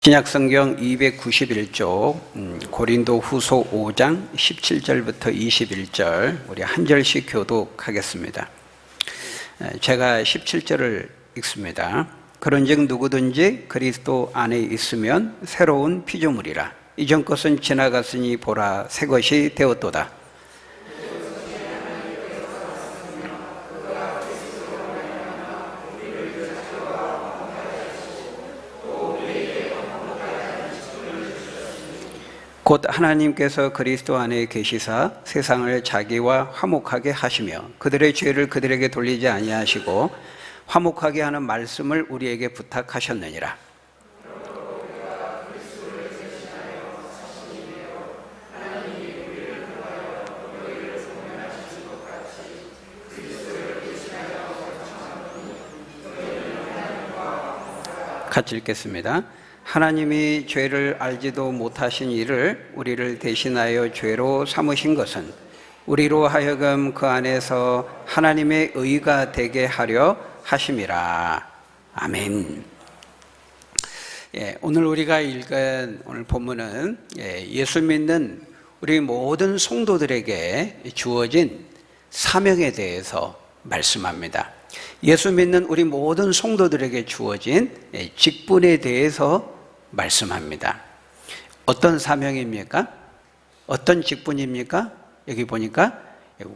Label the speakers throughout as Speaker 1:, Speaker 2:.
Speaker 1: 신약성경 291쪽 고린도 후서 5장 17절부터 21절 우리 한 절씩 교독하겠습니다. 제가 17절을 읽습니다. 그런즉 누구든지 그리스도 안에 있으면 새로운 피조물이라. 이전 것은 지나갔으니 보라 새 것이 되었도다. 곧 하나님께서 그리스도 안에 계시사 세상을 자기와 화목하게 하시며 그들의 죄를 그들에게 돌리지 아니하시고 화목하게 하는 말씀을 우리에게 부탁하셨느니라. 같이 읽겠습니다. 하나님이 죄를 알지도 못하신 이를 우리를 대신하여 죄로 삼으신 것은 우리로 하여금 그 안에서 하나님의 의가 되게 하려 하심이라. 아멘. 오늘 우리가 읽은 오늘 본문은 예수 믿는 우리 모든 성도들에게 주어진 사명에 대해서 말씀합니다. 예수 믿는 우리 모든 성도들에게 주어진 직분에 대해서 말씀합니다. 어떤 사명입니까? 어떤 직분입니까? 여기 보니까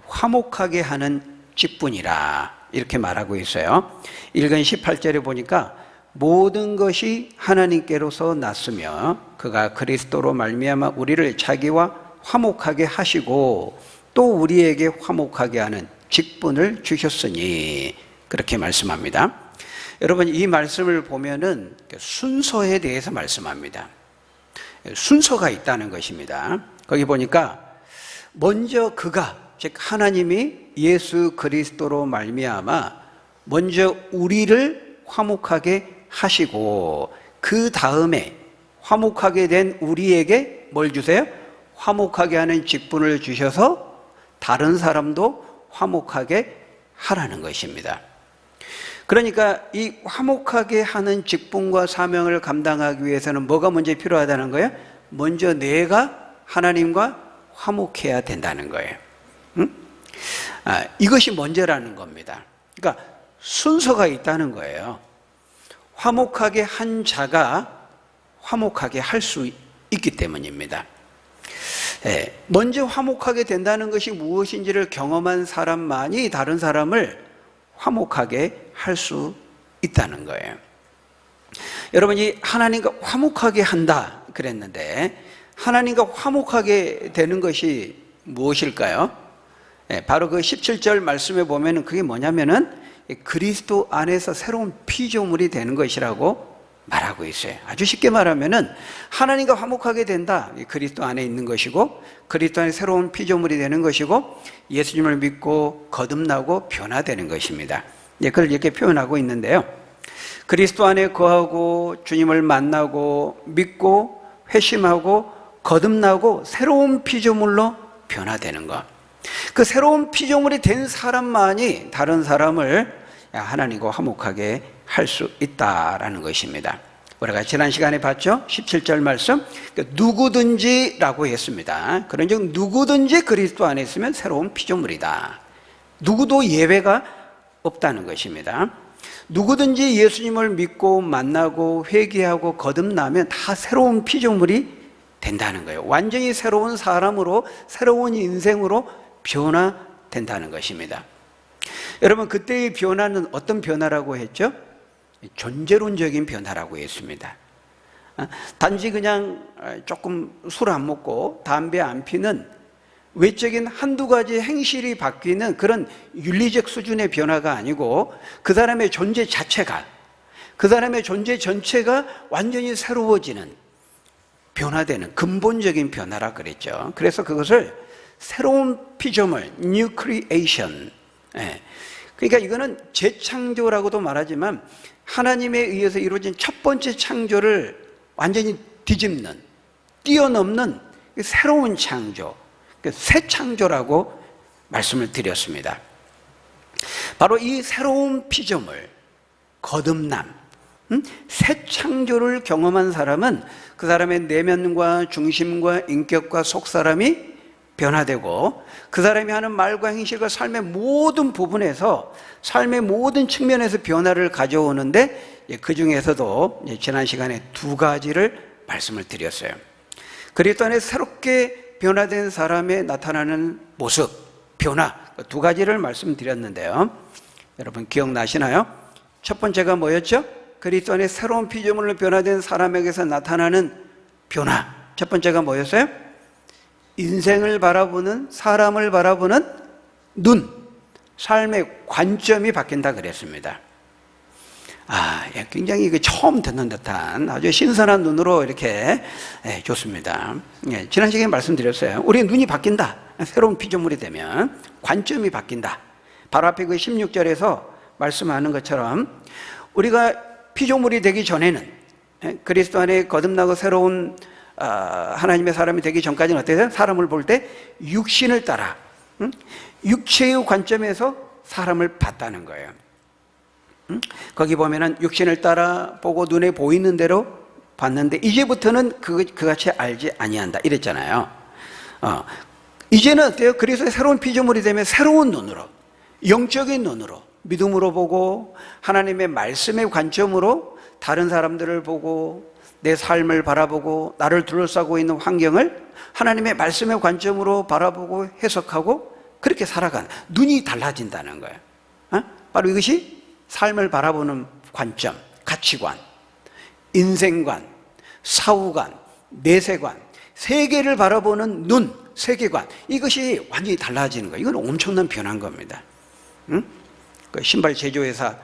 Speaker 1: 화목하게 하는 직분이라 이렇게 말하고 있어요. 읽은 18절에 보니까 모든 것이 하나님께로서 났으며 그가 그리스도로 말미암아 우리를 자기와 화목하게 하시고 또 우리에게 화목하게 하는 직분을 주셨으니 그렇게 말씀합니다. 여러분 이 말씀을 보면은 순서에 대해서 말씀합니다. 순서가 있다는 것입니다. 거기 보니까 먼저 그가 즉 하나님이 예수 그리스도로 말미암아 먼저 우리를 화목하게 하시고 그 다음에 화목하게 된 우리에게 뭘 주세요? 화목하게 하는 직분을 주셔서 다른 사람도 화목하게 하라는 것입니다. 그러니까 이 화목하게 하는 직분과 사명을 감당하기 위해서는 뭐가 먼저 필요하다는 거예요? 먼저 내가 하나님과 화목해야 된다는 거예요. 이것이 먼저라는 겁니다. 그러니까 순서가 있다는 거예요. 화목하게 한 자가 화목하게 할 수 있기 때문입니다. 먼저 화목하게 된다는 것이 무엇인지를 경험한 사람만이 다른 사람을 화목하게 할 수 있다는 거예요. 여러분이 하나님과 화목하게 한다 그랬는데 하나님과 화목하게 되는 것이 무엇일까요? 바로 그 17절 말씀에 보면 그게 뭐냐면은 그리스도 안에서 새로운 피조물이 되는 것이라고 말하고 있어요. 아주 쉽게 말하면은 하나님과 화목하게 된다. 그리스도 안에 있는 것이고 그리스도 안에 새로운 피조물이 되는 것이고 예수님을 믿고 거듭나고 변화되는 것입니다. 그걸 이렇게 표현하고 있는데요. 그리스도 안에 거하고 주님을 만나고 믿고 회심하고 거듭나고 새로운 피조물로 변화되는 것. 그 새로운 피조물이 된 사람만이 다른 사람을 하나님과 화목하게 할 수 있다라는 것입니다. 우리가 지난 시간에 봤죠? 17절 말씀 누구든지라고 했습니다. 그런즉 누구든지 그리스도 안에 있으면 새로운 피조물이다. 누구도 예외가 없다는 것입니다. 누구든지 예수님을 믿고 만나고 회개하고 거듭나면 다 새로운 피조물이 된다는 거예요. 완전히 새로운 사람으로 새로운 인생으로 변화된다는 것입니다. 여러분 그때의 변화는 어떤 변화라고 했죠? 존재론적인 변화라고 했습니다. 단지 그냥 조금 술 안 먹고 담배 안 피는 외적인 한두 가지 행실이 바뀌는 그런 윤리적 수준의 변화가 아니고 그 사람의 존재 자체가 그 사람의 존재 전체가 완전히 새로워지는 변화되는 근본적인 변화라 그랬죠. 그래서 그것을 새로운 피조물, New Creation. 그러니까 이거는 재창조라고도 말하지만 하나님에 의해서 이루어진 첫 번째 창조를 완전히 뒤집는, 뛰어넘는 새로운 창조, 새 창조라고 말씀을 드렸습니다. 바로 이 새로운 피조물, 거듭남, 새 창조를 경험한 사람은 그 사람의 내면과 중심과 인격과 속사람이 변화되고 그 사람이 하는 말과 행실과 삶의 모든 부분에서 삶의 모든 측면에서 변화를 가져오는데 그 중에서도 지난 시간에 두 가지를 말씀을 드렸어요. 그리스도 안에 새롭게 변화된 사람에 나타나는 모습, 변화 두 가지를 말씀드렸는데요. 여러분 기억나시나요? 첫 번째가 뭐였죠? 그리스도 안에 새로운 피조물로 변화된 사람에게서 나타나는 변화. 첫 번째가 뭐였어요? 인생을 바라보는, 사람을 바라보는 눈, 삶의 관점이 바뀐다 그랬습니다. 굉장히 처음 듣는 듯한 아주 신선한 눈으로 이렇게 좋습니다. 지난 시간에 말씀드렸어요. 우리의 눈이 바뀐다. 새로운 피조물이 되면 관점이 바뀐다. 바로 앞에 그 16절에서 말씀하는 것처럼 우리가 피조물이 되기 전에는 그리스도 안에 거듭나고 새로운 하나님의 사람이 되기 전까지는 어때요? 사람을 볼 때 육신을 따라 육체의 관점에서 사람을 봤다는 거예요. 거기 보면은 육신을 따라 보고 눈에 보이는 대로 봤는데 이제부터는 그같이 알지 아니한다 이랬잖아요. 이제는 어때요? 그래서 새로운 피조물이 되면 새로운 눈으로, 영적인 눈으로, 믿음으로 보고 하나님의 말씀의 관점으로 다른 사람들을 보고 내 삶을 바라보고 나를 둘러싸고 있는 환경을 하나님의 말씀의 관점으로 바라보고 해석하고 그렇게 살아가는 눈이 달라진다는 거예요. 바로 이것이 삶을 바라보는 관점, 가치관, 인생관, 사후관, 내세관, 세계를 바라보는 눈, 세계관 이것이 완전히 달라지는 거예요. 이건 엄청난 변화인 겁니다. 그 신발 제조회사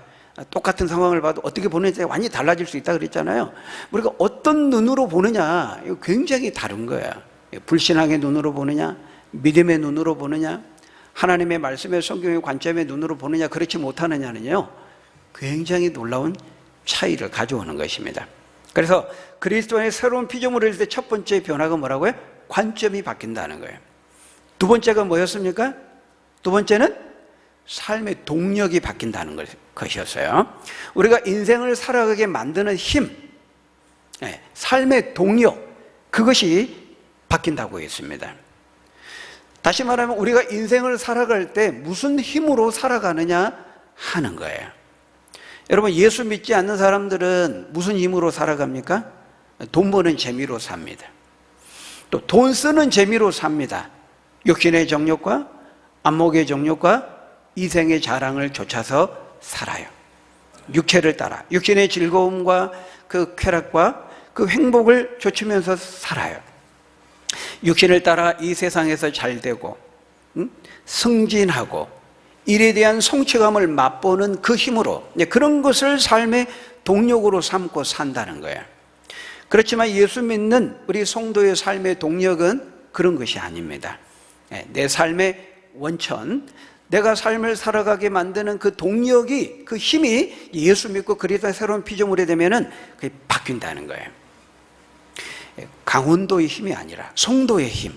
Speaker 1: 똑같은 상황을 봐도 어떻게 보는지 완전히 달라질 수 있다 그랬잖아요. 우리가 어떤 눈으로 보느냐 이거 굉장히 다른 거예요. 불신앙의 눈으로 보느냐, 믿음의 눈으로 보느냐, 하나님의 말씀의 성경의 관점의 눈으로 보느냐, 그렇지 못하느냐는요 굉장히 놀라운 차이를 가져오는 것입니다. 그래서 그리스도 안에 새로운 피조물을 할 때 첫 번째 변화가 뭐라고요? 관점이 바뀐다는 거예요. 두 번째가 뭐였습니까? 두 번째는 삶의 동력이 바뀐다는 것이었어요. 우리가 인생을 살아가게 만드는 힘, 삶의 동력, 그것이 바뀐다고 했습니다. 다시 말하면 우리가 인생을 살아갈 때 무슨 힘으로 살아가느냐 하는 거예요. 여러분 예수 믿지 않는 사람들은 무슨 힘으로 살아갑니까? 돈 버는 재미로 삽니다. 또 돈 쓰는 재미로 삽니다. 육신의 정욕과 안목의 정욕과 이생의 자랑을 좇아서 살아요. 육체를 따라 육신의 즐거움과 그 쾌락과 그 행복을 좇으면서 살아요. 육신을 따라 이 세상에서 잘 되고 승진하고 일에 대한 성취감을 맛보는 그 힘으로 그런 것을 삶의 동력으로 삼고 산다는 거예요. 그렇지만 예수 믿는 우리 성도의 삶의 동력은 그런 것이 아닙니다. 내 삶의 원천, 내가 삶을 살아가게 만드는 그 동력이, 그 힘이 예수 믿고 그리스도의 새로운 피조물이 되면은 그게 바뀐다는 거예요. 강원도의 힘이 아니라 성도의 힘,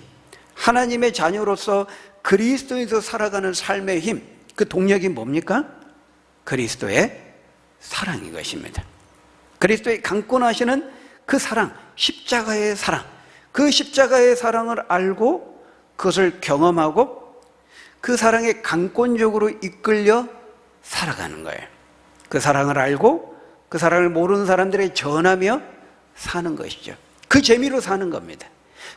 Speaker 1: 하나님의 자녀로서 그리스도에서 살아가는 삶의 힘, 그 동력이 뭡니까? 그리스도의 사랑인 것입니다. 그리스도의 강권하시는 그 사랑, 십자가의 사랑, 그 십자가의 사랑을 알고 그것을 경험하고 그 사랑에 강권적으로 이끌려 살아가는 거예요. 그 사랑을 알고 그 사랑을 모르는 사람들에게 전하며 사는 것이죠. 그 재미로 사는 겁니다.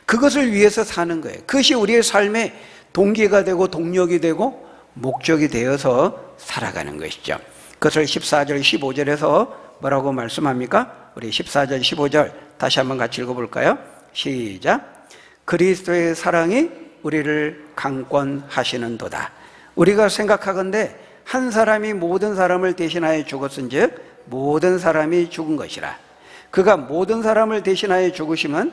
Speaker 1: 그것을 위해서 사는 거예요. 그것이 우리의 삶의 동기가 되고 동력이 되고 목적이 되어서 살아가는 것이죠. 그것을 14절, 15절에서 뭐라고 말씀합니까? 우리 14절, 15절 다시 한번 같이 읽어볼까요? 시작. 그리스도의 사랑이 우리를 강권하시는도다. 우리가 생각하건대 한 사람이 모든 사람을 대신하여 죽었은즉 모든 사람이 죽은 것이라. 그가 모든 사람을 대신하여 죽으심은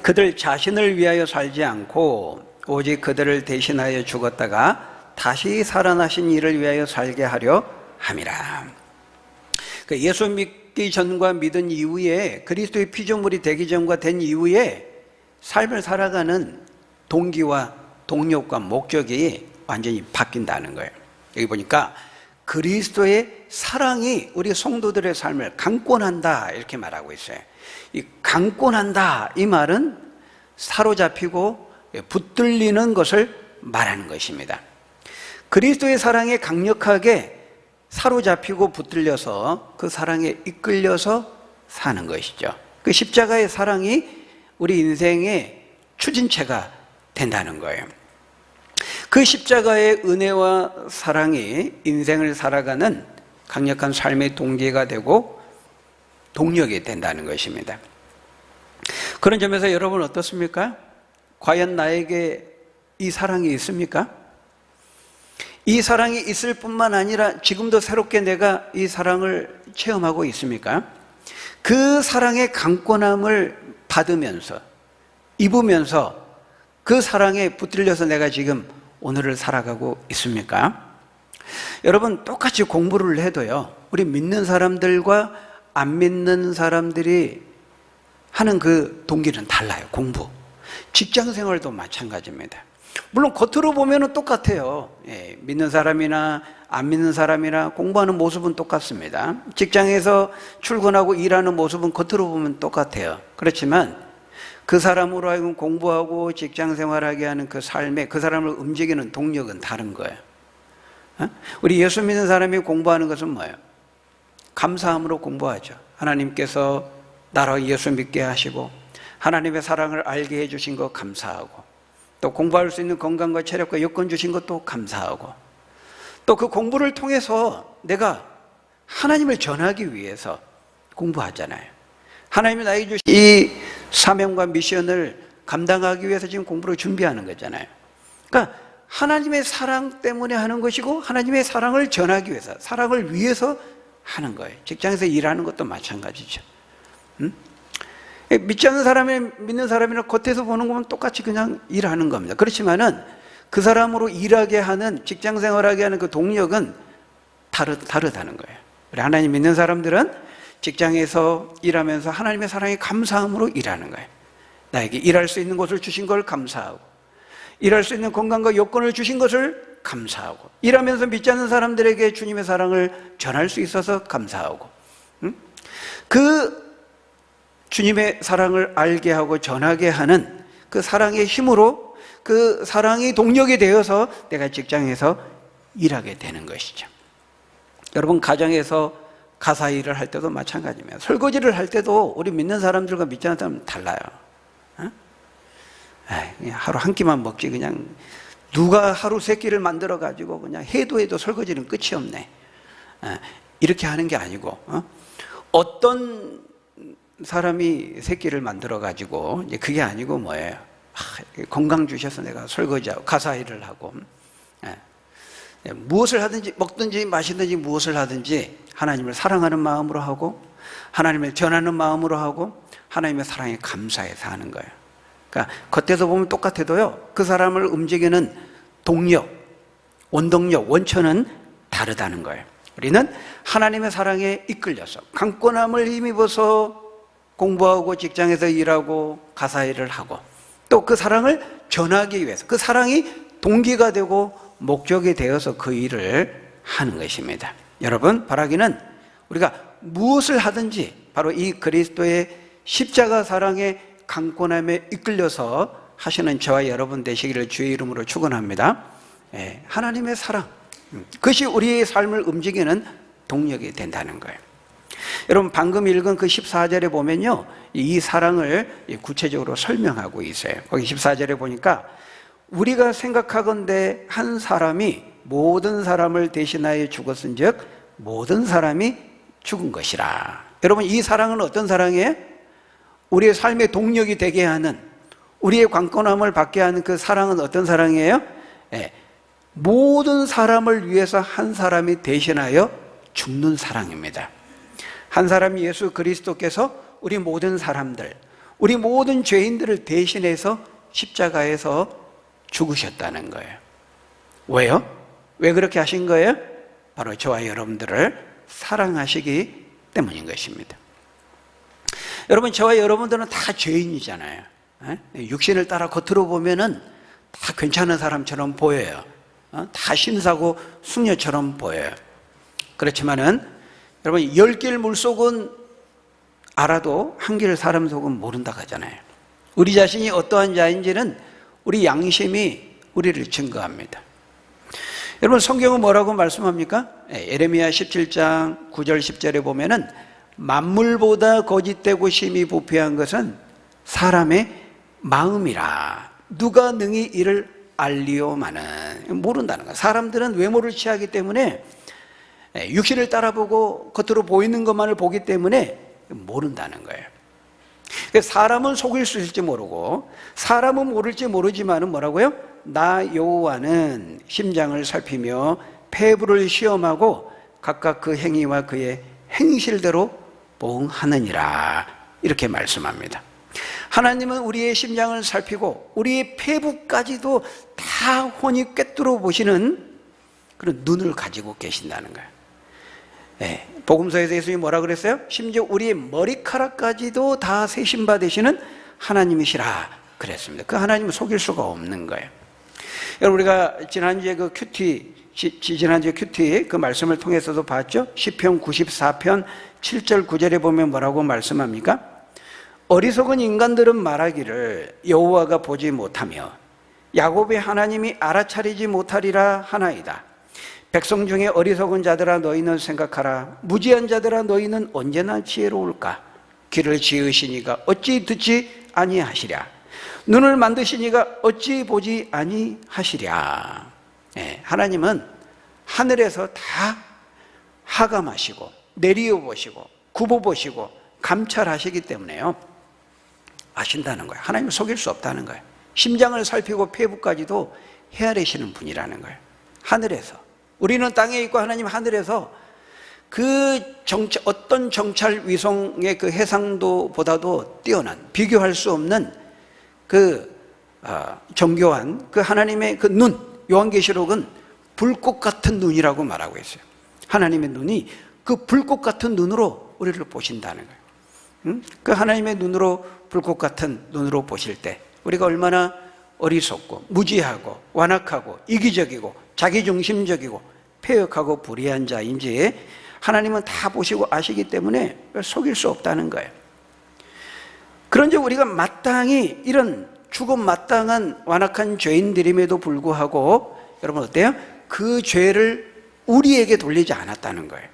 Speaker 1: 그들 자신을 위하여 살지 않고 오직 그들을 대신하여 죽었다가 다시 살아나신 이를 위하여 살게 하려 함이라. 예수 믿기 전과 믿은 이후에 그리스도의 피조물이 되기 전과 된 이후에 삶을 살아가는 동기와 동력과 목적이 완전히 바뀐다는 거예요. 여기 보니까 그리스도의 사랑이 우리 성도들의 삶을 강권한다 이렇게 말하고 있어요. 이 강권한다 이 말은 사로잡히고 붙들리는 것을 말하는 것입니다. 그리스도의 사랑에 강력하게 사로잡히고 붙들려서 그 사랑에 이끌려서 사는 것이죠. 그 십자가의 사랑이 우리 인생의 추진체가 된다는 거예요. 그 십자가의 은혜와 사랑이 인생을 살아가는 강력한 삶의 동기가 되고 동력이 된다는 것입니다. 그런 점에서 여러분 어떻습니까? 과연 나에게 이 사랑이 있습니까? 이 사랑이 있을 뿐만 아니라 지금도 새롭게 내가 이 사랑을 체험하고 있습니까? 그 사랑의 강권함을 받으면서 입으면서 그 사랑에 붙들려서 내가 지금 오늘을 살아가고 있습니까? 여러분 똑같이 공부를 해도요 우리 믿는 사람들과 안 믿는 사람들이 하는 그 동기는 달라요. 공부, 직장생활도 마찬가지입니다. 물론 겉으로 보면 똑같아요. 믿는 사람이나 안 믿는 사람이나 공부하는 모습은 똑같습니다. 직장에서 출근하고 일하는 모습은 겉으로 보면 똑같아요. 그렇지만 그 사람으로 하여금 공부하고 직장생활하게 하는 그 삶에 그 사람을 움직이는 동력은 다른 거예요. 우리 예수 믿는 사람이 공부하는 것은 뭐예요? 감사함으로 공부하죠. 하나님께서 나로 예수 믿게 하시고 하나님의 사랑을 알게 해주신 것 감사하고, 또 공부할 수 있는 건강과 체력과 여건 주신 것도 감사하고, 또 그 공부를 통해서 내가 하나님을 전하기 위해서 공부하잖아요. 하나님이 나에게 주신 이 사명과 미션을 감당하기 위해서 지금 공부를 준비하는 거잖아요. 그러니까 하나님의 사랑 때문에 하는 것이고 하나님의 사랑을 전하기 위해서, 사랑을 위해서 하는 거예요. 직장에서 일하는 것도 마찬가지죠. 믿지 않는 사람이 믿는 사람이나 겉에서 보는 거면 똑같이 그냥 일하는 겁니다. 그렇지만은 그 사람으로 일하게 하는, 직장 생활하게 하는 그 동력은 다르다는 거예요. 우리 하나님 믿는 사람들은 직장에서 일하면서 하나님의 사랑에 감사함으로 일하는 거예요. 나에게 일할 수 있는 곳을 주신 걸 감사하고, 일할 수 있는 건강과 여건을 주신 것을 감사하고, 일하면서 믿지 않는 사람들에게 주님의 사랑을 전할 수 있어서 감사하고, 그 주님의 사랑을 알게 하고 전하게 하는 그 사랑의 힘으로, 그 사랑이 동력이 되어서 내가 직장에서 일하게 되는 것이죠. 여러분 가정에서 가사 일을 할 때도 마찬가지입니다. 설거지를 할 때도 우리 믿는 사람들과 믿지 않는 사람은 달라요. 그냥 하루 한 끼만 먹지, 그냥 누가 하루 세 끼를 만들어 가지고 그냥 해도 설거지는 끝이 없네, 이렇게 하는 게 아니고, 어떤 사람이 세 끼를 만들어 가지고, 이제 그게 아니고 뭐예요? 건강 주셔서 내가 설거지하고 가사 일을 하고, 무엇을 하든지, 먹든지 마시든지 무엇을 하든지 하나님을 사랑하는 마음으로 하고 하나님을 전하는 마음으로 하고 하나님의 사랑에 감사해서 하는 거예요. 그러니까 겉에서 보면 똑같아도요 그 사람을 움직이는 동력, 원동력, 원천은 다르다는 거예요. 우리는 하나님의 사랑에 이끌려서 강권함을 힘입어서 공부하고 직장에서 일하고 가사 일을 하고, 또 그 사랑을 전하기 위해서 그 사랑이 동기가 되고 목적이 되어서 그 일을 하는 것입니다. 여러분 바라기는 우리가 무엇을 하든지 바로 이 그리스도의 십자가 사랑의 강권함에 이끌려서 하시는 저와 여러분 되시기를 주의 이름으로 축원합니다. 하나님의 사랑, 그것이 우리의 삶을 움직이는 동력이 된다는 거예요. 여러분 방금 읽은 그 14절에 보면요 이 사랑을 구체적으로 설명하고 있어요. 거기 14절에 보니까 우리가 생각하건대 한 사람이 모든 사람을 대신하여 죽었은즉 모든 사람이 죽은 것이라. 여러분 이 사랑은 어떤 사랑이에요? 우리의 삶의 동력이 되게 하는, 우리의 강권함을 받게 하는 그 사랑은 어떤 사랑이에요? 모든 사람을 위해서 한 사람이 대신하여 죽는 사랑입니다. 한 사람이 예수 그리스도께서 우리 모든 사람들, 우리 모든 죄인들을 대신해서 십자가에서 죽으셨다는 거예요. 왜요? 왜 그렇게 하신 거예요? 바로 저와 여러분들을 사랑하시기 때문인 것입니다. 여러분 저와 여러분들은 다 죄인이잖아요. 육신을 따라 겉으로 보면은 다 괜찮은 사람처럼 보여요. 다 신사고 숙녀처럼 보여요. 그렇지만은 여러분 10길 물속은 알아도 한 길 사람 속은 모른다 하잖아요. 우리 자신이 어떠한 자인지는 우리 양심이 우리를 증거합니다. 여러분 성경은 뭐라고 말씀합니까? 예레미야 17장 9절 10절에 보면은 만물보다 거짓되고 심히 부패한 것은 사람의 마음이라 누가 능히 이를 알리오마는. 모른다는 거예요. 사람들은 외모를 취하기 때문에 육신을 따라보고 겉으로 보이는 것만을 보기 때문에 모른다는 거예요. 사람은 속일 수 있을지 모르고 사람은 모를지 모르지만은 뭐라고요? 나 여호와는 심장을 살피며 폐부를 시험하고 각각 그 행위와 그의 행실대로 보응하느니라. 이렇게 말씀합니다. 하나님은 우리의 심장을 살피고 우리의 폐부까지도 다 혼이 꿰뚫어 보시는 그런 눈을 가지고 계신다는 거예요. 복음서에서 예수님이 뭐라 그랬어요? 심지어 우리의 머리카락까지도 다 세심바 되시는 하나님이시라 그랬습니다. 그 하나님은 속일 수가 없는 거예요. 여러분 우리가 지난주에 큐티 그 말씀을 통해서도 봤죠? 시편 94편 7절 9절에 보면 뭐라고 말씀합니까? 어리석은 인간들은 말하기를 여호와가 보지 못하며 야곱의 하나님이 알아차리지 못하리라 하나이다. 백성 중에 어리석은 자들아 너희는 생각하라. 무지한 자들아 너희는 언제나 지혜로울까? 귀를 지으시니가 어찌 듣지 아니하시랴. 눈을 만드시니가 어찌 보지 아니하시랴. 하나님은 하늘에서 다 하감하시고 내려보시고 굽어보시고 감찰하시기 때문에요 아신다는 거예요. 하나님은 속일 수 없다는 거예요. 심장을 살피고 폐부까지도 헤아리시는 분이라는 거예요. 하늘에서. 우리는 땅에 있고 하나님 하늘에서 어떤 정찰 위성의 그 해상도보다도 뛰어난, 비교할 수 없는 정교한 그 하나님의 그 눈, 요한계시록은 불꽃 같은 눈이라고 말하고 있어요. 하나님의 눈이 그 불꽃 같은 눈으로 우리를 보신다는 거예요. 그 하나님의 눈으로 불꽃 같은 눈으로 보실 때 우리가 얼마나 어리석고 무지하고 완악하고 이기적이고 자기중심적이고 폐역하고 불의한 자인지 하나님은 다 보시고 아시기 때문에 속일 수 없다는 거예요. 그런데 우리가 마땅히 이런 죽음 마땅한 완악한 죄인들임에도 불구하고 여러분 어때요? 그 죄를 우리에게 돌리지 않았다는 거예요.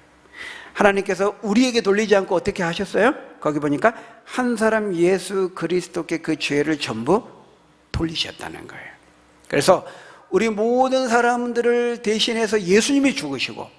Speaker 1: 하나님께서 우리에게 돌리지 않고 어떻게 하셨어요? 거기 보니까 한 사람 예수 그리스도께 그 죄를 전부 돌리셨다는 거예요. 그래서 우리 모든 사람들을 대신해서 예수님이 죽으시고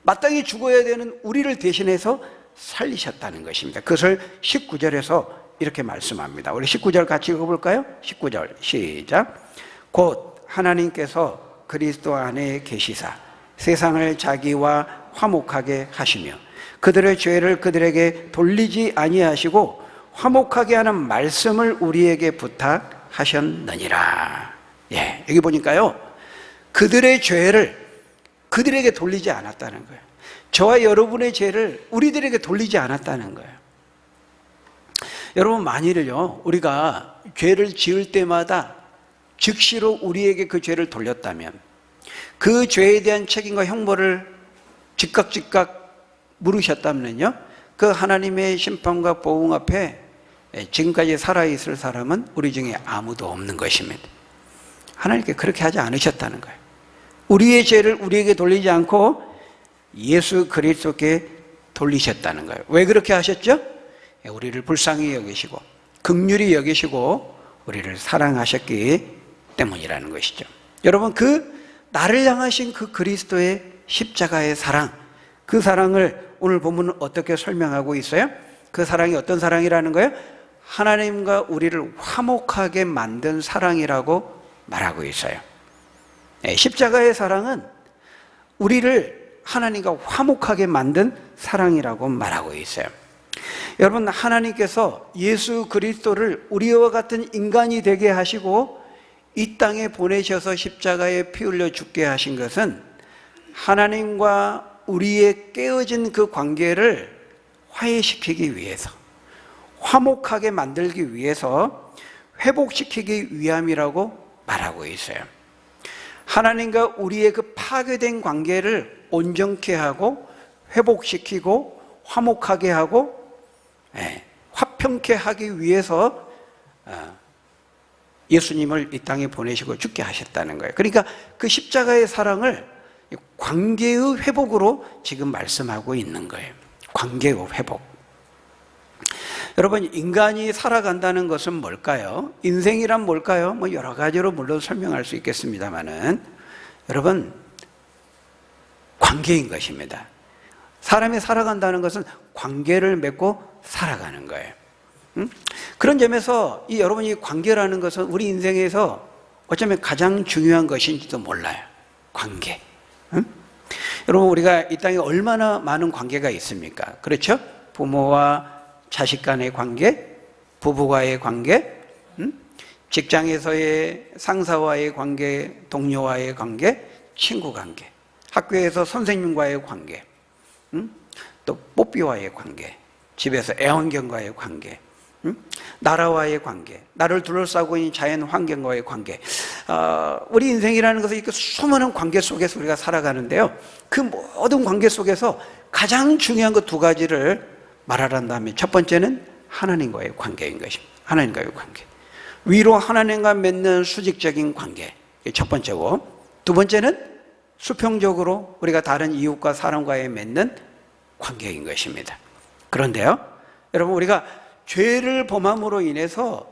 Speaker 1: 마땅히 죽어야 되는 우리를 대신해서 살리셨다는 것입니다. 그것을 19절에서 이렇게 말씀합니다. 우리 19절 같이 읽어볼까요? 19절 시작. 곧 하나님께서 그리스도 안에 계시사 세상을 자기와 화목하게 하시며 그들의 죄를 그들에게 돌리지 아니하시고 화목하게 하는 말씀을 우리에게 부탁하셨느니라. 여기 보니까요 그들의 죄를 그들에게 돌리지 않았다는 거예요. 저와 여러분의 죄를 우리들에게 돌리지 않았다는 거예요. 여러분 만일요 우리가 죄를 지을 때마다 즉시로 우리에게 그 죄를 돌렸다면 그 죄에 대한 책임과 형벌을 즉각 물으셨다면요 그 하나님의 심판과 보응 앞에 지금까지 살아있을 사람은 우리 중에 아무도 없는 것입니다. 하나님께 그렇게 하지 않으셨다는 거예요. 우리의 죄를 우리에게 돌리지 않고 예수 그리스도께 돌리셨다는 거예요. 왜 그렇게 하셨죠? 우리를 불쌍히 여기시고 긍휼히 여기시고 우리를 사랑하셨기 때문이라는 것이죠. 여러분 나를 향하신 그 그리스도의 십자가의 사랑, 그 사랑을 오늘 본문은 어떻게 설명하고 있어요? 그 사랑이 어떤 사랑이라는 거예요? 하나님과 우리를 화목하게 만든 사랑이라고 말하고 있어요. 십자가의 사랑은 우리를 하나님과 화목하게 만든 사랑이라고 말하고 있어요. 여러분 하나님께서 예수 그리스도를 우리와 같은 인간이 되게 하시고 이 땅에 보내셔서 십자가에 피 흘려 죽게 하신 것은 하나님과 우리의 깨어진 그 관계를 화해시키기 위해서 화목하게 만들기 위해서 회복시키기 위함이라고 말하고 있어요. 하나님과 우리의 그 파괴된 관계를 온전케 하고 회복시키고 화목하게 하고 화평케 하기 위해서 예수님을 이 땅에 보내시고 죽게 하셨다는 거예요. 그러니까 그 십자가의 사랑을 관계의 회복으로 지금 말씀하고 있는 거예요. 관계의 회복. 여러분, 인간이 살아간다는 것은 뭘까요? 인생이란 뭘까요? 뭐 여러 가지로 물론 설명할 수 있겠습니다만은 여러분, 관계인 것입니다. 사람이 살아간다는 것은 관계를 맺고 살아가는 거예요. 그런 점에서 여러분이 관계라는 것은 우리 인생에서 어쩌면 가장 중요한 것인지도 몰라요. 관계. 여러분, 우리가 이 땅에 얼마나 많은 관계가 있습니까? 그렇죠? 부모와 자식 간의 관계, 부부와의 관계, 직장에서의 상사와의 관계, 동료와의 관계, 친구 관계, 학교에서 선생님과의 관계, 또 뽀삐와의 관계, 집에서 애완견과의 관계, 나라와의 관계, 나를 둘러싸고 있는 자연 환경과의 관계. 우리 인생이라는 것은 이렇게 수많은 관계 속에서 우리가 살아가는데요, 그 모든 관계 속에서 가장 중요한 것 두 가지를 말하란다면, 첫 번째는 하나님과의 관계인 것입니다. 하나님과의 관계. 위로 하나님과 맺는 수직적인 관계, 이게 첫 번째고, 두 번째는 수평적으로 우리가 다른 이웃과 사람과의 맺는 관계인 것입니다. 그런데요, 여러분, 우리가 죄를 범함으로 인해서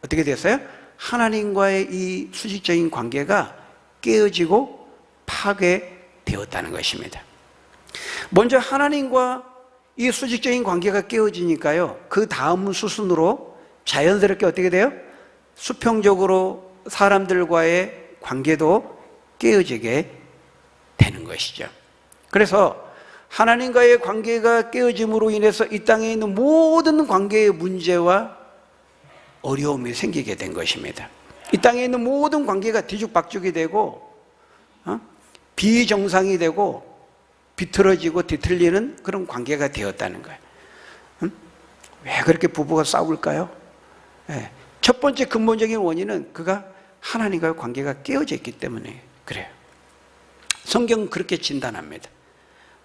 Speaker 1: 어떻게 됐어요? 하나님과의 이 수직적인 관계가 깨어지고 파괴되었다는 것입니다. 먼저 하나님과 이 수직적인 관계가 깨어지니까요, 그 다음 수순으로 자연스럽게 어떻게 돼요? 수평적으로 사람들과의 관계도 깨어지게 되는 것이죠. 그래서 하나님과의 관계가 깨어짐으로 인해서 이 땅에 있는 모든 관계의 문제와 어려움이 생기게 된 것입니다. 이 땅에 있는 모든 관계가 뒤죽박죽이 되고 비정상이 되고 비틀어지고 뒤틀리는 그런 관계가 되었다는 거예요. 왜 그렇게 부부가 싸울까요? 첫 번째 근본적인 원인은 그가 하나님과의 관계가 깨어져 있기 때문에 그래요. 성경은 그렇게 진단합니다.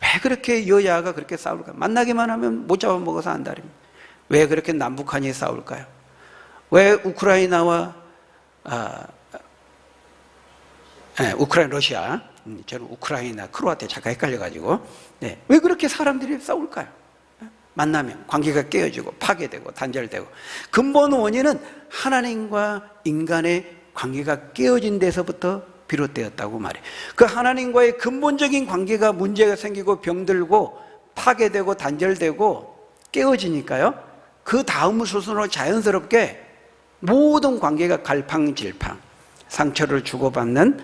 Speaker 1: 왜 그렇게 여야가 그렇게 싸울까요? 만나기만 하면 못 잡아먹어서 안달입니다. 왜 그렇게 남북한이 싸울까요? 왜 우크라이나와 우크라이나, 러시아, 저는 우크라이나, 크로아티아 잠깐 헷갈려가지고, 왜 그렇게 사람들이 싸울까요? 만나면 관계가 깨어지고 파괴되고 단절되고, 근본 원인은 하나님과 인간의 관계가 깨어진 데서부터 비롯되었다고 말해요. 그 하나님과의 근본적인 관계가 문제가 생기고 병들고 파괴되고 단절되고 깨어지니까요, 그 다음 수순으로 자연스럽게 모든 관계가 갈팡질팡, 상처를 주고받는,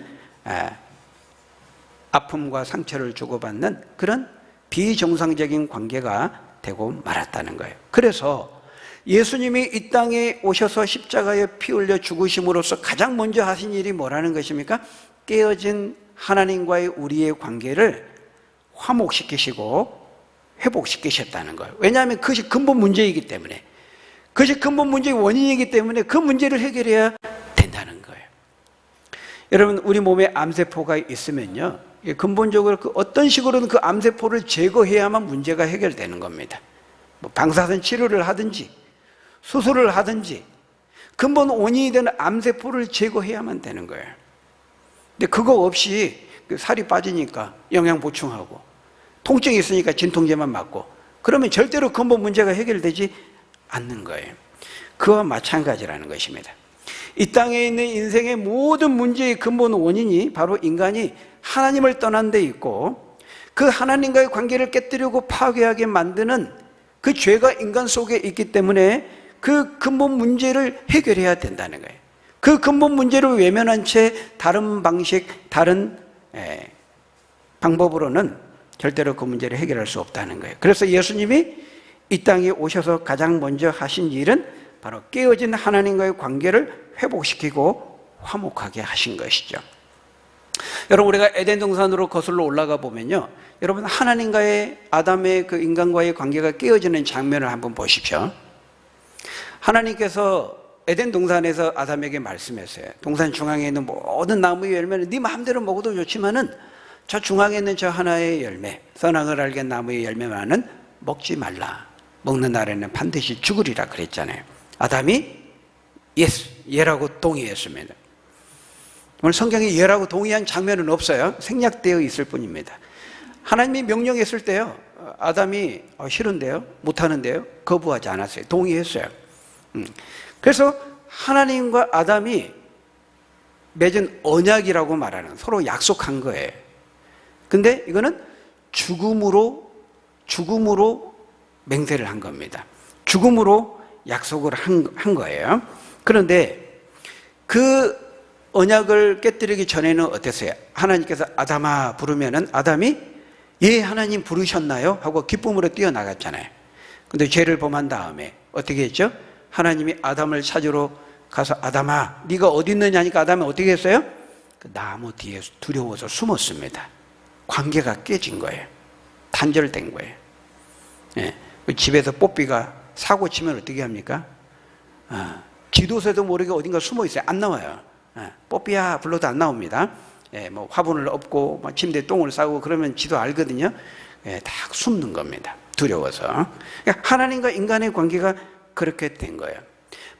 Speaker 1: 아픔과 상처를 주고받는 그런 비정상적인 관계가 되고 말았다는 거예요. 그래서 예수님이 이 땅에 오셔서 십자가에 피 흘려 죽으심으로써 가장 먼저 하신 일이 뭐라는 것입니까? 깨어진 하나님과의 우리의 관계를 화목시키시고 회복시키셨다는 거예요. 왜냐하면 그것이 근본 문제이기 때문에, 그것이 근본 문제의 원인이기 때문에 그 문제를 해결해야 된다는 거예요. 여러분, 우리 몸에 암세포가 있으면요, 근본적으로 어떤 식으로든 그 암세포를 제거해야만 문제가 해결되는 겁니다. 뭐 방사선 치료를 하든지 수술을 하든지 근본 원인이 되는 암세포를 제거해야만 되는 거예요. 근데 그거 없이 살이 빠지니까 영양 보충하고 통증이 있으니까 진통제만 맞고 그러면 절대로 근본 문제가 해결되지 않는 거예요. 그와 마찬가지라는 것입니다. 이 땅에 있는 인생의 모든 문제의 근본 원인이 바로 인간이 하나님을 떠난 데 있고, 그 하나님과의 관계를 깨뜨리고 파괴하게 만드는 그 죄가 인간 속에 있기 때문에 그 근본 문제를 해결해야 된다는 거예요. 그 근본 문제를 외면한 채 다른 방식, 다른 방법으로는 절대로 그 문제를 해결할 수 없다는 거예요. 그래서 예수님이 이 땅에 오셔서 가장 먼저 하신 일은 바로 깨어진 하나님과의 관계를 회복시키고 화목하게 하신 것이죠. 여러분, 우리가 에덴 동산으로 거슬러 올라가 보면요, 여러분, 하나님과의, 아담의 그 인간과의 관계가 깨어지는 장면을 한번 보십시오. 하나님께서 에덴 동산에서 아담에게 말씀했어요. 동산 중앙에 있는 모든 나무의 열매는 네 마음대로 먹어도 좋지만은 저 중앙에 있는 저 하나의 열매, 선악을 알게 나무의 열매만은 먹지 말라. 먹는 날에는 반드시 죽으리라 그랬잖아요. 아담이 예라고 동의했습니다. 오늘 성경에 예라고 동의한 장면은 없어요. 생략되어 있을 뿐입니다. 하나님이 명령했을 때요, 아담이 싫은데요, 못하는데요, 거부하지 않았어요. 동의했어요. 그래서 하나님과 아담이 맺은 언약이라고 말하는, 서로 약속한 거예요. 근데 이거는 죽음으로 맹세를 한 겁니다. 죽음으로 약속을 한 거예요. 그런데 그 언약을 깨뜨리기 전에는 어땠어요? 하나님께서 아담아 부르면은 아담이 예, 하나님 부르셨나요? 하고 기쁨으로 뛰어나갔잖아요. 근데 죄를 범한 다음에 어떻게 했죠? 하나님이 아담을 찾으러 가서 아담아 네가 어디 있느냐니까 아담이 어떻게 했어요? 그 나무 뒤에 두려워서 숨었습니다. 관계가 깨진 거예요. 단절된 거예요. 예. 집에서 뽀삐가 사고 치면 어떻게 합니까? 지도새도 모르게 어딘가 숨어 있어요. 안 나와요. 뽀삐야 불러도 안 나옵니다. 예, 뭐 화분을 엎고 뭐 침대에 똥을 싸고 그러면 지도 알거든요. 예, 딱 숨는 겁니다. 두려워서. 그러니까 하나님과 인간의 관계가 그렇게 된 거예요.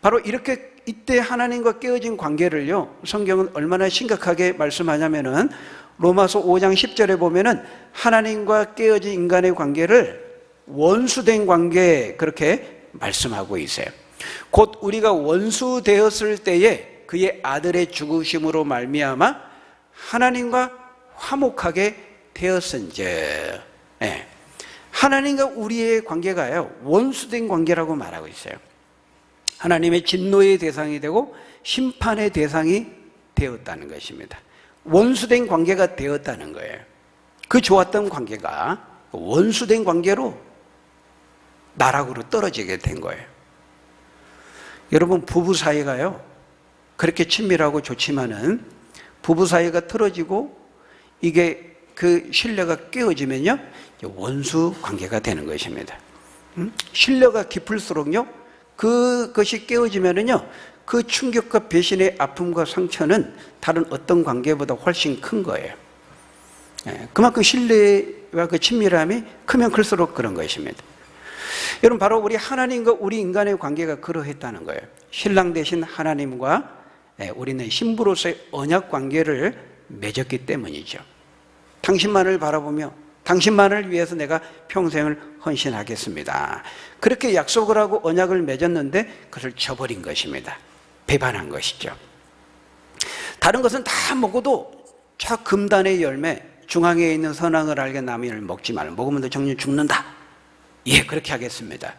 Speaker 1: 바로 이렇게 이때 하나님과 깨어진 관계를요, 성경은 얼마나 심각하게 말씀하냐면은 로마서 5장 10절에 보면은 하나님과 깨어진 인간의 관계를 원수된 관계 그렇게 말씀하고 있어요. 곧 우리가 원수 되었을 때에 그의 아들의 죽으심으로 말미암아 하나님과 화목하게 되었은즉, 예. 하나님과 우리의 관계가요 원수된 관계라고 말하고 있어요. 하나님의 진노의 대상이 되고 심판의 대상이 되었다는 것입니다. 원수된 관계가 되었다는 거예요. 그 좋았던 관계가 원수된 관계로 나락으로 떨어지게 된 거예요. 여러분, 부부 사이가요 그렇게 친밀하고 좋지만은 부부 사이가 틀어지고 이게 그 신뢰가 깨어지면요 원수 관계가 되는 것입니다. 신뢰가 깊을수록요 그것이 깨어지면은요 그 충격과 배신의 아픔과 상처는 다른 어떤 관계보다 훨씬 큰 거예요. 그만큼 신뢰와 그 친밀함이 크면 클수록 그런 것입니다. 여러분, 바로 우리 하나님과 우리 인간의 관계가 그러했다는 거예요. 신랑 되신 하나님과 우리는 신부로서의 언약 관계를 맺었기 때문이죠. 당신만을 바라보며 당신만을 위해서 내가 평생을 헌신하겠습니다. 그렇게 약속을 하고 언약을 맺었는데 그것을 저버린 것입니다. 배반한 것이죠. 다른 것은 다 먹어도 저 금단의 열매, 중앙에 있는 선악을 알게 나무를 먹지 말라. 먹으면 너 정녕 죽는다. 예, 그렇게 하겠습니다.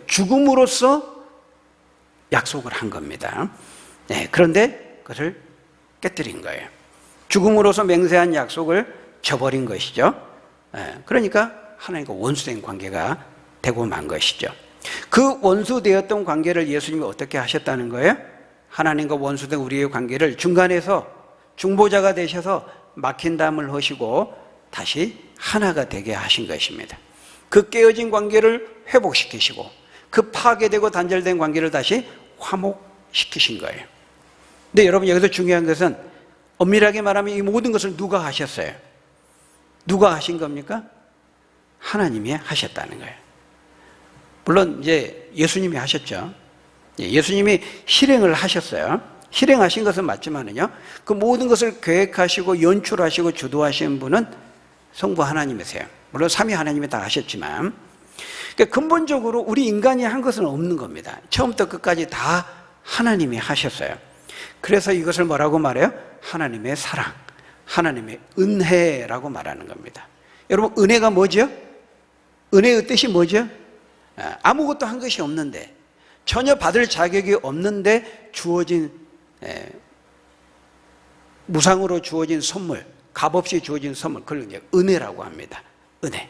Speaker 1: 죽음으로써 약속을 한 겁니다. 네, 그런데 그것을 깨뜨린 거예요. 죽음으로써 맹세한 약속을 저버린 것이죠. 그러니까 하나님과 원수된 관계가 되고 만 것이죠. 그 원수되었던 관계를 예수님이 어떻게 하셨다는 거예요? 하나님과 원수된 우리의 관계를 중간에서 중보자가 되셔서 막힌 담을 하시고 다시 하나가 되게 하신 것입니다. 그 깨어진 관계를 회복시키시고 그 파괴되고 단절된 관계를 다시 화목시키신 거예요. 근데 여러분, 여기서 중요한 것은 엄밀하게 말하면 이 모든 것을 누가 하셨어요? 누가 하신 겁니까? 하나님이 하셨다는 거예요. 물론 이제 예수님이 하셨죠. 예수님이 실행을 하셨어요. 실행하신 것은 맞지만은요, 그 모든 것을 계획하시고 연출하시고 주도하신 분은 성부 하나님이세요. 물론 삼위 하나님이 다 하셨지만, 그러니까 근본적으로 우리 인간이 한 것은 없는 겁니다. 처음부터 끝까지 다 하나님이 하셨어요. 그래서 이것을 뭐라고 말해요? 하나님의 사랑, 하나님의 은혜라고 말하는 겁니다. 여러분, 은혜가 뭐죠? 은혜의 뜻이 뭐죠? 아무것도 한 것이 없는데, 전혀 받을 자격이 없는데 주어진, 무상으로 주어진 선물, 값없이 주어진 선물, 그걸 이제 은혜라고 합니다. 은혜.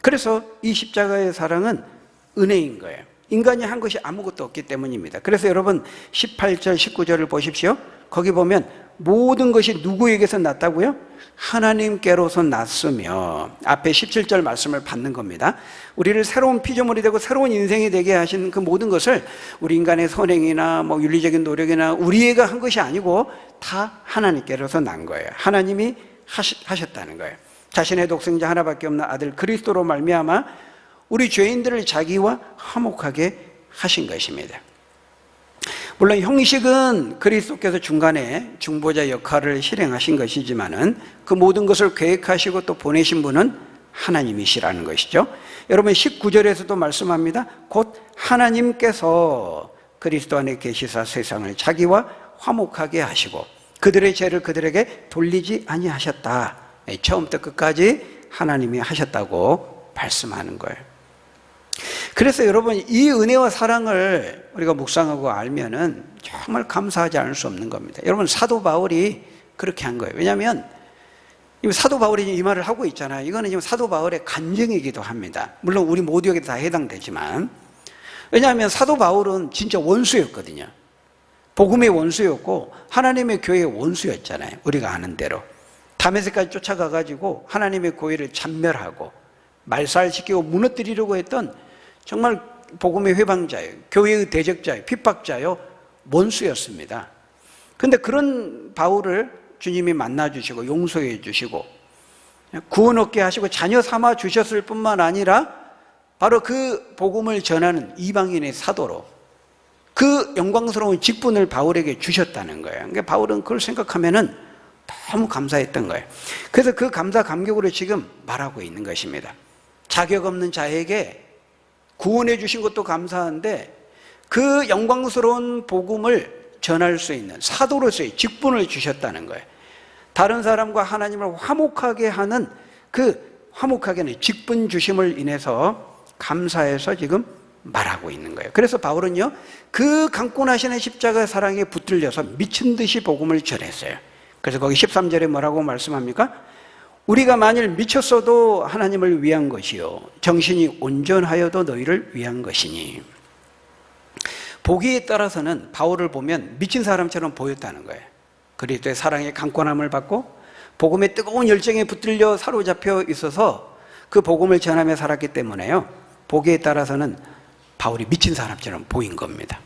Speaker 1: 그래서 이 십자가의 사랑은 은혜인 거예요. 인간이 한 것이 아무것도 없기 때문입니다. 그래서 여러분 18절, 19절을 보십시오. 거기 보면 모든 것이 누구에게서 났다고요? 하나님께로서 났으며, 앞에 17절 말씀을 받는 겁니다. 우리를 새로운 피조물이 되고 새로운 인생이 되게 하신 그 모든 것을 우리 인간의 선행이나 뭐 윤리적인 노력이나 우리가 한 것이 아니고 다 하나님께로서 난 거예요. 하나님이 하셨다는 거예요. 자신의 독생자 하나밖에 없는 아들 그리스도로 말미암아 우리 죄인들을 자기와 화목하게 하신 것입니다. 물론 형식은 그리스도께서 중간에 중보자 역할을 실행하신 것이지만은 그 모든 것을 계획하시고 또 보내신 분은 하나님이시라는 것이죠. 여러분 19절에서도 말씀합니다. 곧 하나님께서 그리스도 안에 계시사 세상을 자기와 화목하게 하시고 그들의 죄를 그들에게 돌리지 아니하셨다. 처음부터 끝까지 하나님이 하셨다고 말씀하는 거예요. 그래서 여러분 이 은혜와 사랑을 우리가 묵상하고 알면은 정말 감사하지 않을 수 없는 겁니다. 여러분 사도 바울이 그렇게 한 거예요. 왜냐하면 사도 바울이 이 말을 하고 있잖아요. 이거는 지금 사도 바울의 간증이기도 합니다. 물론 우리 모두에게 다 해당되지만, 왜냐하면 사도 바울은 진짜 원수였거든요. 복음의 원수였고 하나님의 교회의 원수였잖아요. 우리가 아는 대로 다메섹까지 쫓아가가지고 하나님의 교회를 찬멸하고 말살시키고 무너뜨리려고 했던 정말 복음의 회방자예요. 교회의 대적자예요. 핍박자예요. 원수였습니다. 그런데 그런 바울을 주님이 만나주시고 용서해 주시고 구원 얻게 하시고 자녀 삼아 주셨을 뿐만 아니라 바로 그 복음을 전하는 이방인의 사도로 그 영광스러운 직분을 바울에게 주셨다는 거예요. 그러니까 바울은 그걸 생각하면은 너무 감사했던 거예요. 그래서 그 감사 감격으로 지금 말하고 있는 것입니다. 자격 없는 자에게 구원해 주신 것도 감사한데 그 영광스러운 복음을 전할 수 있는 사도로서의 직분을 주셨다는 거예요. 다른 사람과 하나님을 화목하게 하는 그 화목하게 하는 직분 주심을 인해서 감사해서 지금 말하고 있는 거예요. 그래서 바울은요, 그 강권하시는 십자가의 사랑에 붙들려서 미친 듯이 복음을 전했어요. 그래서 거기 13절에 뭐라고 말씀합니까? 우리가 만일 미쳤어도 하나님을 위한 것이요 정신이 온전하여도 너희를 위한 것이니. 보기에 따라서는 바울을 보면 미친 사람처럼 보였다는 거예요. 그리스도의 사랑의 강권함을 받고 복음의 뜨거운 열정에 붙들려 사로잡혀 있어서 그 복음을 전하며 살았기 때문에요, 보기에 따라서는 바울이 미친 사람처럼 보인 겁니다.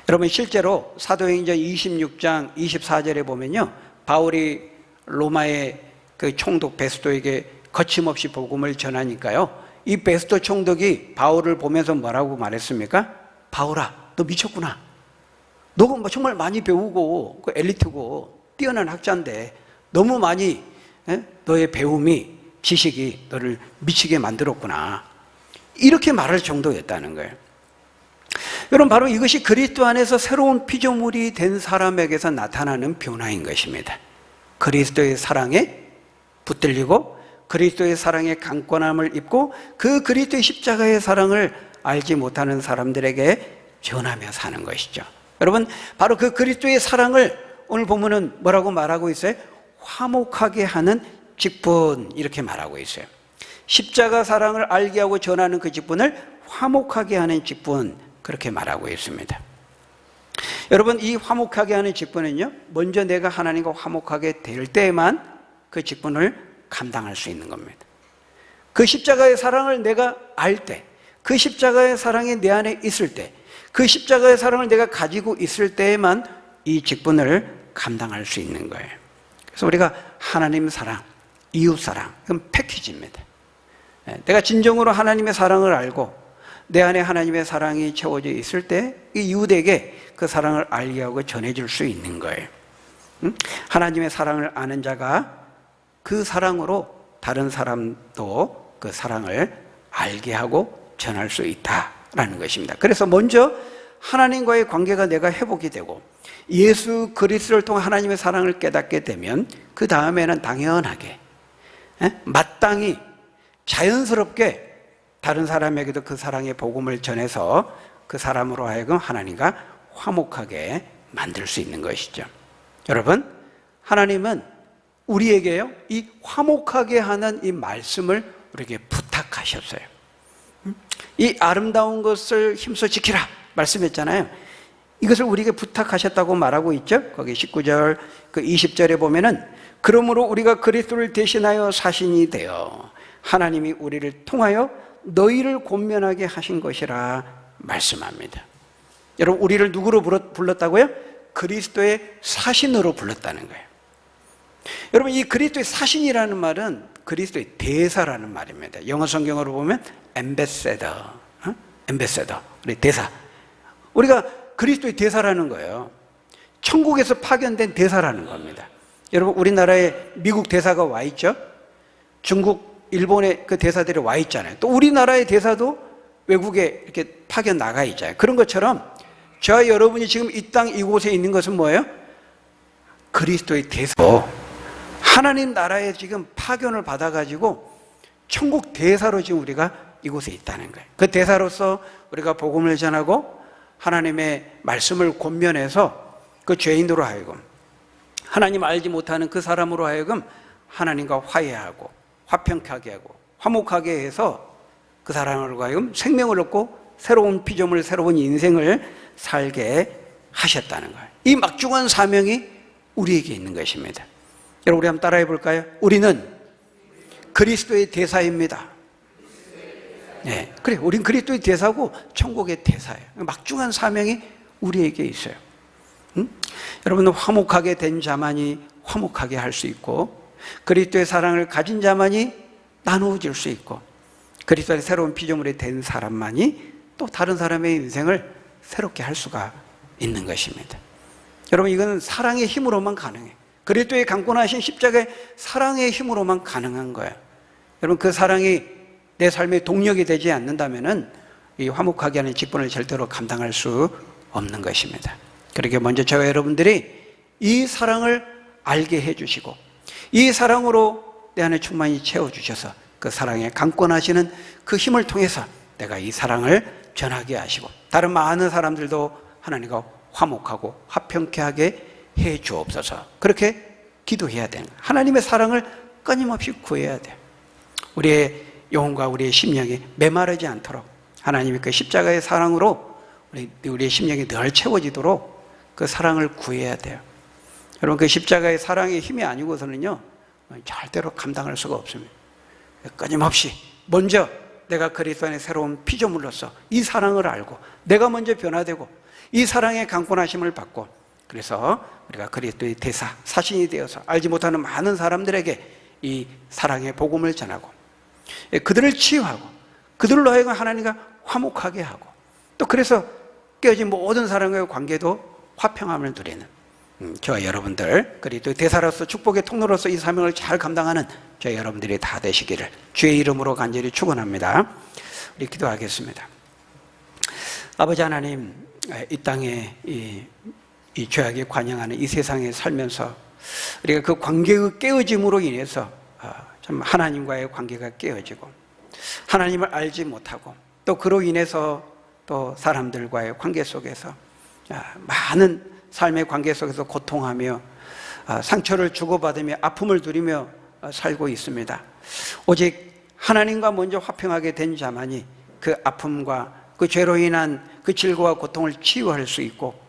Speaker 1: 여러분 실제로 사도행전 26장 24절에 보면요, 바울이 로마의 그 총독 베스도에게 거침없이 복음을 전하니까요, 이 베스도 총독이 바울을 보면서 뭐라고 말했습니까? 바울아, 너 미쳤구나. 너가 정말 많이 배우고 그 엘리트고 뛰어난 학자인데 너무 많이 너의 배움이 지식이 너를 미치게 만들었구나. 이렇게 말할 정도였다는 거예요. 여러분 바로 이것이 그리스도 안에서 새로운 피조물이 된 사람에게서 나타나는 변화인 것입니다. 그리스도의 사랑에 붙들리고 그리스도의 사랑의 강권함을 입고 그 그리스도의 십자가의 사랑을 알지 못하는 사람들에게 전하며 사는 것이죠. 여러분 바로 그 그리스도의 사랑을 오늘 보면은 뭐라고 말하고 있어요? 화목하게 하는 직분, 이렇게 말하고 있어요. 십자가 사랑을 알게 하고 전하는 그 직분을 화목하게 하는 직분, 그렇게 말하고 있습니다. 여러분 이 화목하게 하는 직분은요, 먼저 내가 하나님과 화목하게 될 때에만 그 직분을 감당할 수 있는 겁니다. 그 십자가의 사랑을 내가 알 때, 그 십자가의 사랑이 내 안에 있을 때, 그 십자가의 사랑을 내가 가지고 있을 때에만 이 직분을 감당할 수 있는 거예요. 그래서 우리가 하나님 사랑, 이웃 사랑, 그건 패키지입니다. 내가 진정으로 하나님의 사랑을 알고 내 안에 하나님의 사랑이 채워져 있을 때 이 이웃에게 그 사랑을 알게 하고 전해줄 수 있는 거예요. 하나님의 사랑을 아는 자가 그 사랑으로 다른 사람도 그 사랑을 알게 하고 전할 수 있다라는 것입니다. 그래서 먼저 하나님과의 관계가 내가 회복이 되고 예수 그리스도를 통해 하나님의 사랑을 깨닫게 되면 그 다음에는 당연하게 마땅히 자연스럽게 다른 사람에게도 그 사랑의 복음을 전해서 그 사람으로 하여금 하나님과 화목하게 만들 수 있는 것이죠. 여러분 하나님은 우리에게요, 이 화목하게 하는 이 말씀을 우리에게 부탁하셨어요. 이 아름다운 것을 힘써 지키라 말씀했잖아요. 이것을 우리에게 부탁하셨다고 말하고 있죠. 거기 19절 그 20절에 보면은 그러므로 우리가 그리스도를 대신하여 사신이 되어 하나님이 우리를 통하여 너희를 권면하게 하신 것이라 말씀합니다. 여러분 우리를 누구로 불렀다고요? 그리스도의 사신으로 불렀다는 거예요. 여러분, 이 그리스도의 사신이라는 말은 그리스도의 대사라는 말입니다. 영어 성경으로 보면 ambassador, ambassador, 우리 대사. 우리가 그리스도의 대사라는 거예요. 천국에서 파견된 대사라는 겁니다. 여러분, 우리나라에 미국 대사가 와 있죠? 중국, 일본의 그 대사들이 와 있잖아요. 또 우리나라의 대사도 외국에 이렇게 파견 나가 있잖아요. 그런 것처럼 저와 여러분이 지금 이 땅 이곳에 있는 것은 뭐예요? 그리스도의 대사로 하나님 나라에 지금 파견을 받아가지고 천국 대사로 지금 우리가 이곳에 있다는 거예요. 그 대사로서 우리가 복음을 전하고 하나님의 말씀을 권면해서 그 죄인으로 하여금, 하나님 알지 못하는 그 사람으로 하여금 하나님과 화해하고 화평하게 하고 화목하게 해서 그 사람으로 하여금 생명을 얻고 새로운 피조물, 새로운 인생을 살게 하셨다는 거예요. 이 막중한 사명이 우리에게 있는 것입니다. 여러분, 우리 한번 따라해 볼까요? 우리는 그리스도의 대사입니다. 네, 그래, 우린 그리스도의 대사고 천국의 대사예요. 막중한 사명이 우리에게 있어요. 여러분, 화목하게 된 자만이 화목하게 할 수 있고, 그리스도의 사랑을 가진 자만이 나누어질 수 있고, 그리스도의 새로운 피조물이 된 사람만이 또 다른 사람의 인생을 새롭게 할 수가 있는 것입니다. 여러분, 이거는 사랑의 힘으로만 가능해요. 그리스도의 강권하신 십자가의 사랑의 힘으로만 가능한 거예요. 여러분, 그 사랑이 내 삶의 동력이 되지 않는다면은 이 화목하게 하는 직분을 절대로 감당할 수 없는 것입니다. 그렇게 먼저 저와 여러분들이 이 사랑을 알게 해주시고 이 사랑으로 내 안에 충만히 채워주셔서 그 사랑에 강권하시는 그 힘을 통해서 내가 이 사랑을 전하게 하시고 다른 많은 사람들도 하나님과 화목하고 화평케 하게 해 주옵소서. 그렇게 기도해야 되는 거예요. 하나님의 사랑을 끊임없이 구해야 돼요. 우리의 영혼과 우리의 심령이 메마르지 않도록 하나님의 그 십자가의 사랑으로 우리의 심령이 늘 채워지도록 그 사랑을 구해야 돼요. 여러분, 그 십자가의 사랑의 힘이 아니고서는요 절대로 감당할 수가 없습니다. 끊임없이 먼저 내가 그리스도 안에 새로운 피조물로서 이 사랑을 알고 내가 먼저 변화되고 이 사랑의 강권하심을 받고, 그래서 우리가 그리스도의 대사, 사신이 되어서 알지 못하는 많은 사람들에게 이 사랑의 복음을 전하고 그들을 치유하고 그들로 하여금 하나님과 화목하게 하고 또 그래서 깨어진 모든 사람과의 관계도 화평함을 누리는 저와 여러분들, 그리고 대사로서 축복의 통로로서 이 사명을 잘 감당하는 저와 여러분들이 다 되시기를 주의 이름으로 간절히 축원합니다. 우리 기도하겠습니다. 아버지 하나님, 이 땅에 이 죄악에 관영하는 이 세상에 살면서 우리가 그 관계의 깨어짐으로 인해서 참 하나님과의 관계가 깨어지고 하나님을 알지 못하고 또 그로 인해서 또 사람들과의 관계 속에서 많은 삶의 관계 속에서 고통하며 상처를 주고받으며 아픔을 누리며 살고 있습니다. 오직 하나님과 먼저 화평하게 된 자만이 그 아픔과 그 죄로 인한 그 질고와 고통을 치유할 수 있고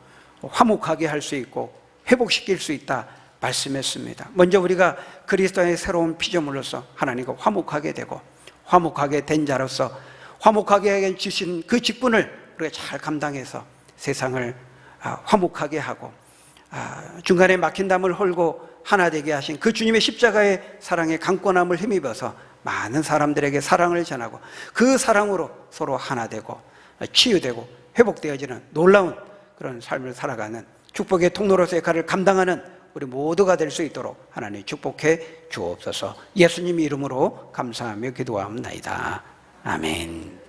Speaker 1: 화목하게 할 수 있고 회복시킬 수 있다 말씀했습니다. 먼저 우리가 그리스도의 새로운 피조물로서 하나님과 화목하게 되고 화목하게 된 자로서 화목하게 주신 그 직분을 우리가 잘 감당해서 세상을 화목하게 하고 중간에 막힌 담을 헐고 하나 되게 하신 그 주님의 십자가의 사랑의 강권함을 힘입어서 많은 사람들에게 사랑을 전하고 그 사랑으로 서로 하나 되고 치유되고 회복되어지는 놀라운 그런 삶을 살아가는 축복의 통로로서의 역할을 감당하는 우리 모두가 될 수 있도록 하나님 축복해 주옵소서. 예수님 이름으로 감사하며 기도합니다. 아멘.